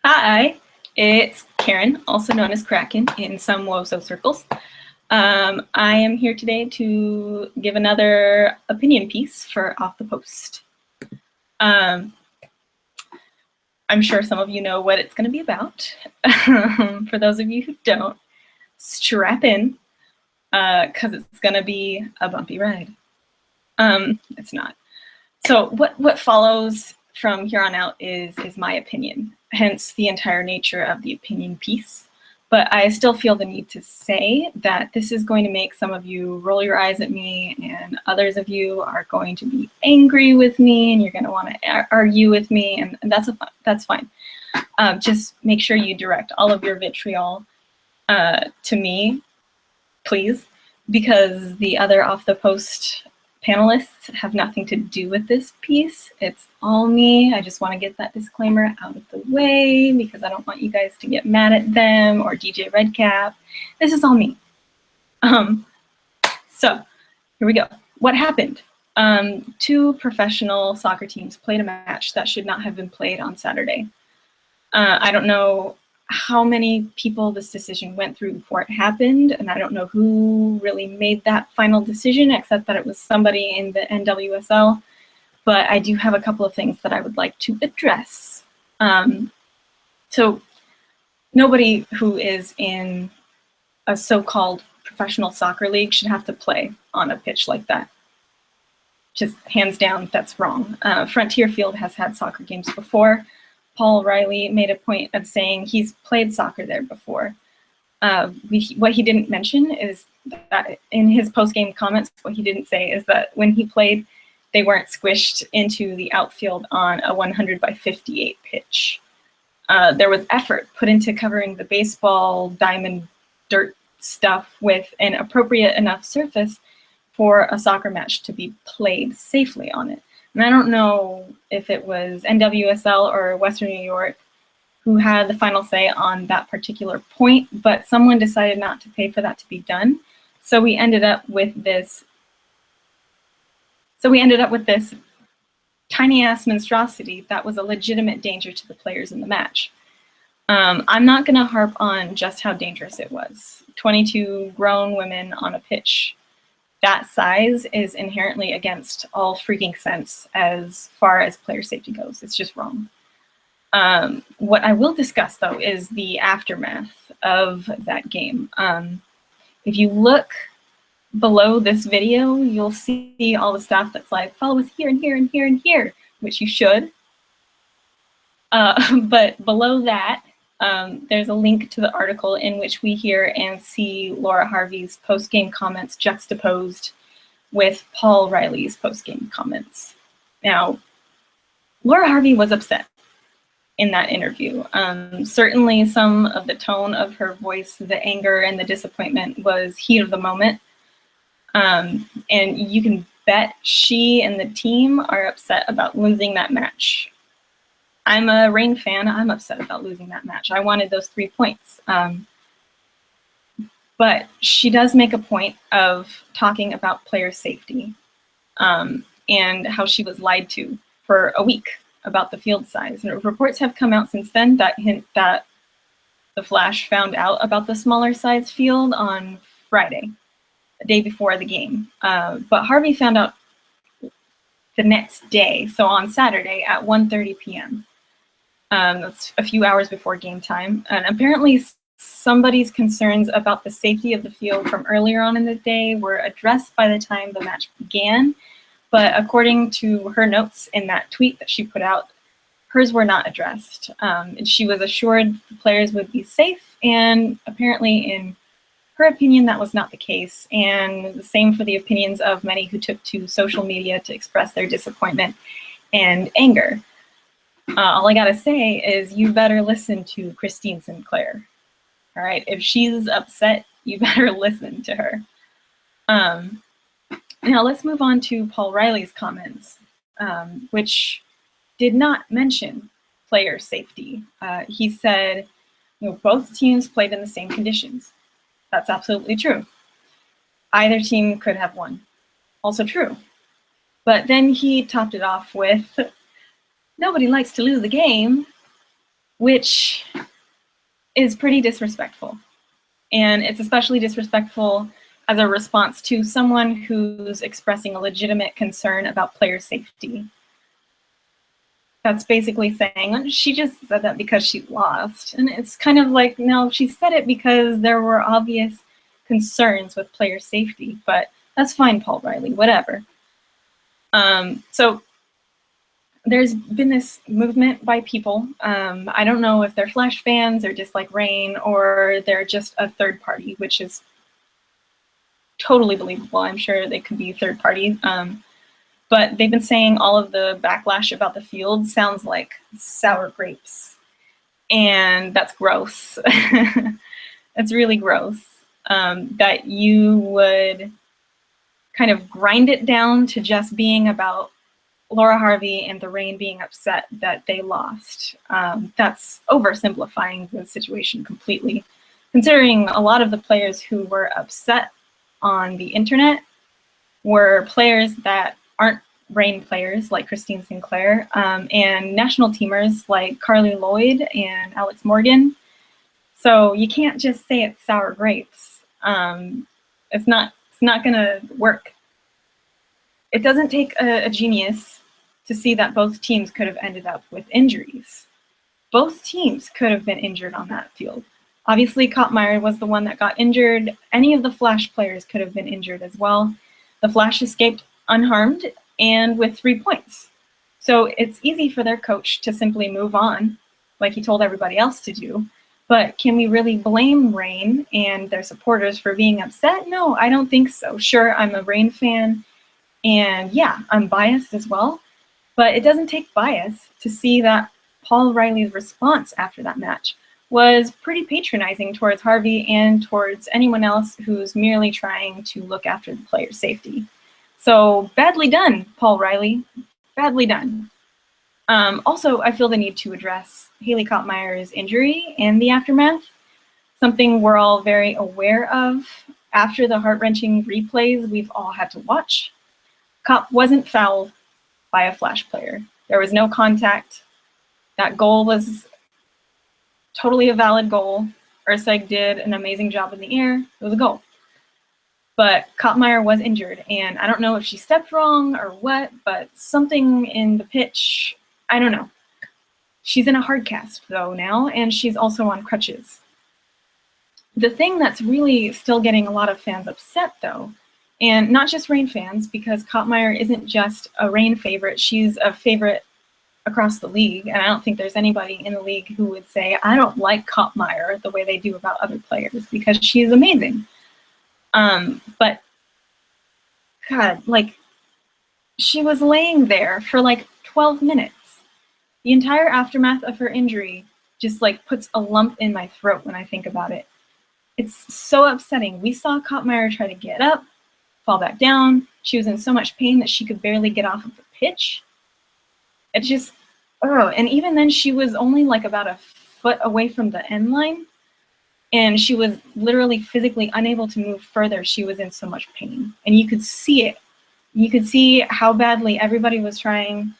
Hi, it's Karen, also known as Kraken in some WOSO circles. I am here today to give another opinion piece for Off the Post. I'm sure some of you know what it's going to be about. For those of you who don't, strap in, because it's going to be a bumpy ride. It's not. So what follows from here on out is my opinion, hence the entire nature of the opinion piece. But I still feel the need to say that this is going to make some of you roll your eyes at me, and others of you are going to be angry with me, and you're going to want to argue with me, and that's fine. Just make sure you direct all of your vitriol to me, please, because the other Off the Post panelists have nothing to do with this piece. It's all me. I just want to get that disclaimer out of the way because I don't want you guys to get mad at them or DJ Redcap. This is all me. So here we go. What happened? Two professional soccer teams played a match that should not have been played on Saturday. I don't know how many people this decision went through before it happened, and I don't know who really made that final decision, except that it was somebody in the NWSL, but I do have a couple of things that I would like to address. So nobody who is in a so-called professional soccer league should have to play on a pitch like that. Just hands down, that's wrong. Frontier Field has had soccer games before. Paul Riley made a point of saying he's played soccer there before. What he didn't mention is that in his post-game comments, what he didn't say is that when he played, they weren't squished into the outfield on a 100 by 58 pitch. There was effort put into covering the baseball diamond dirt stuff with an appropriate enough surface for a soccer match to be played safely on it. And I don't know if it was NWSL or Western New York who had the final say on that particular point, but someone decided not to pay for that to be done. So we ended up with this. Tiny ass monstrosity that was a legitimate danger to the players in the match. I'm not going to harp on just how dangerous it was. 22 grown women on a pitch that size is inherently against all freaking sense as far as player safety goes. It's just wrong. What I will discuss, though, is the aftermath of that game. If you look below this video, you'll see all the stuff that's like, follow us here and here and here and here, which you should. But below that, there's a link to the article in which we hear and see Laura Harvey's post-game comments juxtaposed with Paul Riley's post-game comments. Now, Laura Harvey was upset in that interview. Certainly some of the tone of her voice, the anger and the disappointment was heat of the moment. And you can bet she and the team are upset about losing that match. I'm a Reign fan. I'm upset about losing that match. I wanted those 3 points. But she does make a point of talking about player safety and how she was lied to for a week about the field size. And reports have come out since then that hint that the Flash found out about the smaller size field on Friday, the day before the game. But Harvey found out the next day, so on Saturday at 1:30 p.m. That's a few hours before game time. And apparently somebody's concerns about the safety of the field from earlier on in the day were addressed by the time the match began. But according to her notes in that tweet that she put out, hers were not addressed. And she was assured the players would be safe, and apparently in her opinion, that was not the case. And the same for the opinions of many who took to social media to express their disappointment and anger. All I gotta say is you better listen to Christine Sinclair. All right, if she's upset, you better listen to her. Now let's move on to Paul Riley's comments, which did not mention player safety. He said, both teams played in the same conditions. That's absolutely true. Either team could have won. Also true. But then he topped it off with, nobody likes to lose a game. which is pretty disrespectful. And it's especially disrespectful as a response to someone who's expressing a legitimate concern about player safety. That's basically saying, she just said that because she lost. And it's kind of like, no, she said it because there were obvious concerns with player safety, but that's fine, Paul Riley, whatever. So there's been this movement by people. I don't know if they're Flash fans or dislike Reign, or they're just a third party, which is totally believable. I'm sure they could be third party. But they've been saying all of the backlash about the field sounds like sour grapes. And that's gross. That's really gross. That you would kind of grind it down to just being about Laura Harvey and the Reign being upset that they lost. That's oversimplifying the situation completely, considering a lot of the players who were upset on the internet were players that aren't Reign players like Christine Sinclair, and national teamers like Carly Lloyd and Alex Morgan. So you can't just say it's sour grapes. It's not gonna work. It doesn't take a genius to see that both teams could have ended up with injuries. Both teams could have been injured on that field. Obviously, Kottmeyer was the one that got injured. Any of the Flash players could have been injured as well. The Flash escaped unharmed and with 3 points. So it's easy for their coach to simply move on, like he told everybody else to do. But can we really blame Reign and their supporters for being upset? No, I don't think so. Sure, I'm a Reign fan, and yeah, I'm biased as well. But it doesn't take bias to see that Paul Riley's response after that match was pretty patronizing towards Harvey and towards anyone else who's merely trying to look after the player's safety. So badly done, Paul Riley, badly done. Also, I feel the need to address Haley Kottmeyer's injury and the aftermath, something we're all very aware of. After the heart-wrenching replays we've all had to watch, Kopp wasn't fouled by a Flash player. There was no contact. That goal was totally a valid goal. Urseg did an amazing job in the air. It was a goal. But Kottmeyer was injured, and I don't know if she stepped wrong or what, but something in the pitch, I don't know. She's in a hard cast, though, now, and she's also on crutches. The thing that's really still getting a lot of fans upset, though, and not just Reign fans, because Kottmeyer isn't just a Reign favorite, she's a favorite across the league, and I don't think there's anybody in the league who would say, I don't like Kottmeyer the way they do about other players, because she's amazing. But God, like, she was laying there for like 12 minutes. The entire aftermath of her injury just like puts a lump in my throat when I think about it. It's so upsetting. We saw Kottmeyer try to get up, fall back down. She was in so much pain that she could barely get off of the pitch. It just, oh, and even then she was only like about a foot away from the end line. And she was literally physically unable to move further. She was in so much pain. And you could see it. You could see how badly everybody was trying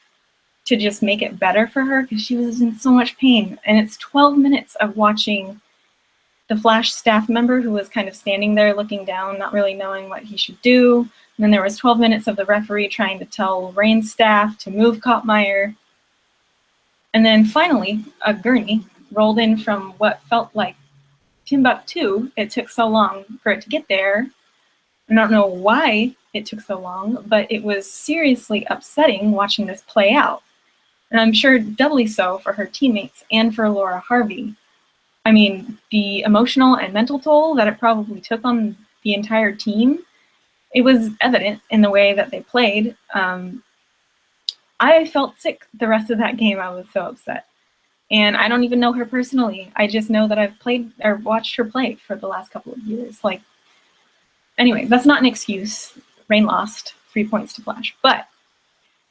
to just make it better for her because she was in so much pain. And it's 12 minutes of watching the Flash staff member who was kind of standing there looking down, not really knowing what he should do. And then there was 12 minutes of the referee trying to tell Reign staff to move Kottmeyer. And then finally, a gurney rolled in from what felt like Timbuktu. It took so long for it to get there. I don't know why it took so long, but it was seriously upsetting watching this play out. And I'm sure doubly so for her teammates and for Laura Harvey. I mean, the emotional and mental toll that it probably took on the entire team, it was evident in the way that they played. I felt sick the rest of that game. I was so upset. And I don't even know her personally. I just know that I've played or watched her play for the last couple of years. Like, anyways, that's not an excuse. Reign lost 3 points to Flash. But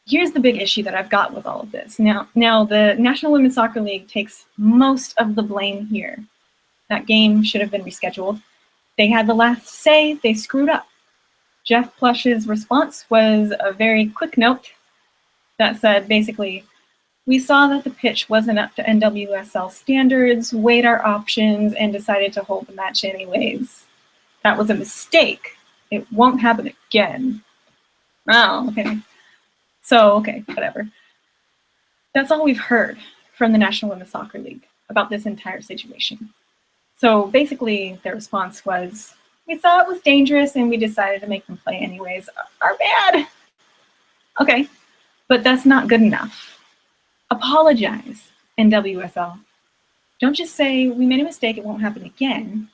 here's the big issue that I've got with all of this. Now the National Women's Soccer League takes most of the blame here. That game should have been rescheduled. They had the last say. They screwed up. Jeff Plush's response was a very quick note that said basically, We saw that the pitch wasn't up to NWSL standards, weighed our options, and decided to hold the match anyways. That was a mistake. It won't happen again. Oh, okay. So, okay, whatever. That's all we've heard from the National Women's Soccer League about this entire situation. So basically, their response was, we saw it was dangerous and we decided to make them play anyways. Our bad. Okay, but that's not good enough. Apologize, NWSL. Don't just say, we made a mistake, it won't happen again.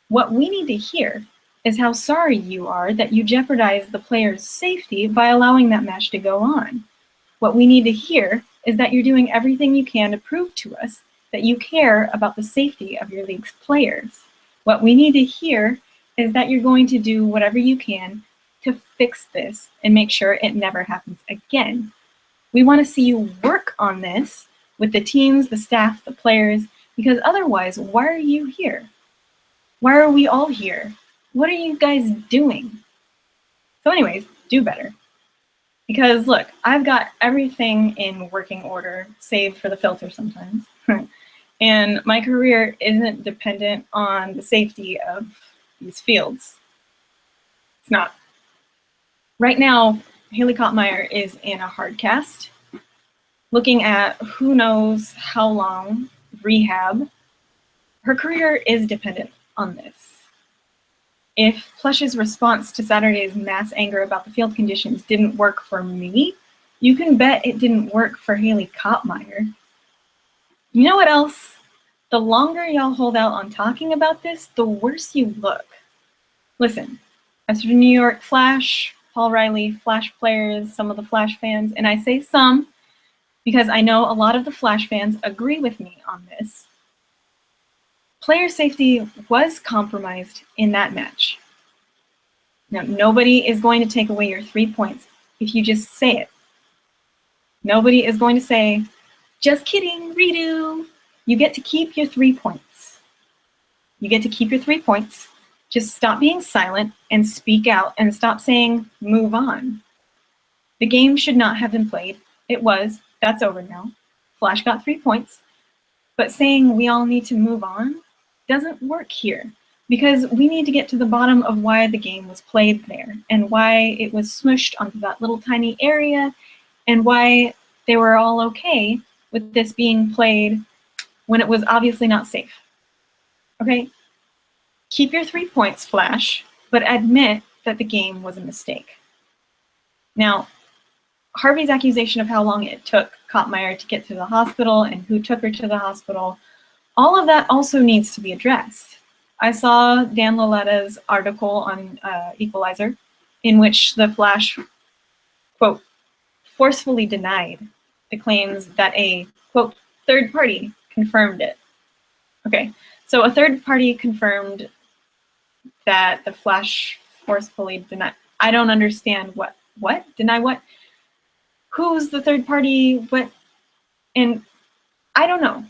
What we need to hear is how sorry you are that you jeopardized the players' safety by allowing that match to go on. What we need to hear is that you're doing everything you can to prove to us that you care about the safety of your league's players. What we need to hear is that you're going to do whatever you can to fix this and make sure it never happens again. We want to see you work on this with the teams, the staff, the players, because otherwise, why are you here? Why are we all here? What are you guys doing? So anyways, do better. Because look, I've got everything in working order, save for the filter sometimes. And my career isn't dependent on the safety of these fields. It's not. Right now, Haley Kottmeyer is in a hard cast, looking at who knows how long rehab. Her career is dependent on this. If Plush's response to Saturday's mass anger about the field conditions didn't work for me, you can bet it didn't work for Haley Kottmeyer. You know what else? The longer y'all hold out on talking about this, the worse you look. Listen, as for New York Flash, Paul Riley, Flash players, some of the Flash fans, and I say some because I know a lot of the Flash fans agree with me on this. Player safety was compromised in that match. Now, nobody is going to take away your 3 points if you just say it. Nobody is going to say, just kidding, redo. You get to keep your 3 points. You get to keep your 3 points. Just stop being silent and speak out and stop saying, move on. The game should not have been played. It was. That's over now. Flash got 3 points. But saying we all need to move on doesn't work here because we need to get to the bottom of why the game was played there and why it was smushed onto that little tiny area and why they were all okay with this being played when it was obviously not safe. Okay? Keep your 3 points, Flash, but admit that the game was a mistake. Now, Harvey's accusation of how long it took Kottmeyer to get to the hospital and who took her to the hospital, all of that also needs to be addressed. I saw Dan Lauletta's article on Equalizer in which the Flash, quote, forcefully denied the claims that a, quote, third party confirmed it. Okay, so a third party confirmed that the Flash forcefully denied. I don't understand what? Deny what? Who's the third party? What? And I don't know.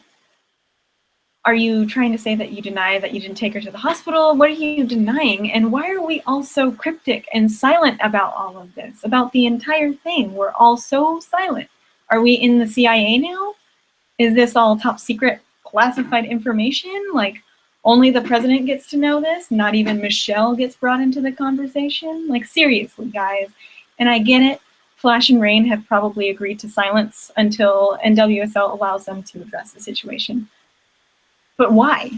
Are you trying to say that you deny that you didn't take her to the hospital? What are you denying? And why are we all so cryptic and silent about all of this, about the entire thing? We're all so silent. Are we in the CIA now? Is this all top secret classified information? Like only the president gets to know this? Not even Michelle gets brought into the conversation? Like seriously, guys. And I get it. Flash and Rain have probably agreed to silence until NWSL allows them to address the situation. But why?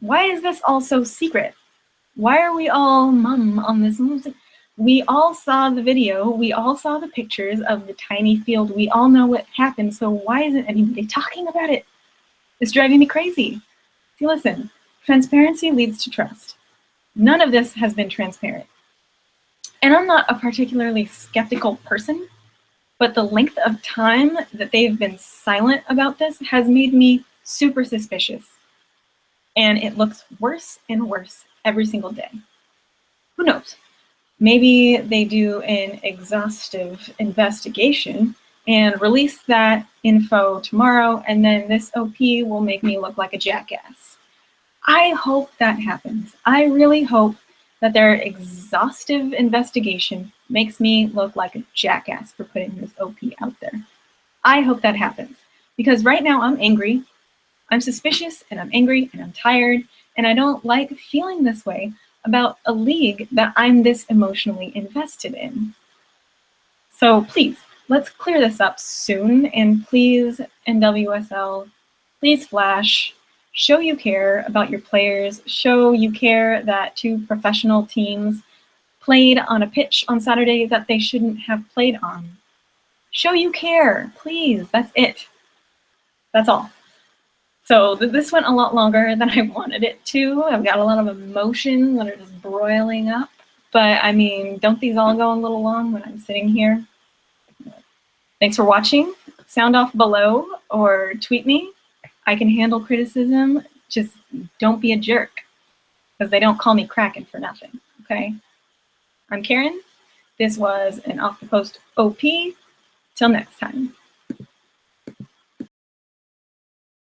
Why is this all so secret? Why are we all mum on this? We all saw the video. We all saw the pictures of the tiny field. We all know what happened. So why isn't anybody talking about it? It's driving me crazy. See, listen, transparency leads to trust. None of this has been transparent. And I'm not a particularly skeptical person, but the length of time that they've been silent about this has made me super suspicious. And it looks worse and worse every single day. Who knows? Maybe they do an exhaustive investigation and release that info tomorrow, and then this OP will make me look like a jackass. I hope that happens. I really hope that their exhaustive investigation makes me look like a jackass for putting this OP out there. I hope that happens. Because right now I'm angry, I'm suspicious, and I'm angry, and I'm tired, and I don't like feeling this way about a league that I'm this emotionally invested in. So please, let's clear this up soon, and please, NWSL, please flash, show you care about your players, show you care that two professional teams played on a pitch on Saturday that they shouldn't have played on. Show you care, please, that's it. That's all. So this went a lot longer than I wanted it to. I've got a lot of emotions that are just broiling up. But I mean, don't these all go a little long when I'm sitting here? Thanks for watching. Sound off below or tweet me. I can handle criticism. Just don't be a jerk, because they don't call me Kraken for nothing, okay? I'm Karen. This was an Off the Post OP. Till next time.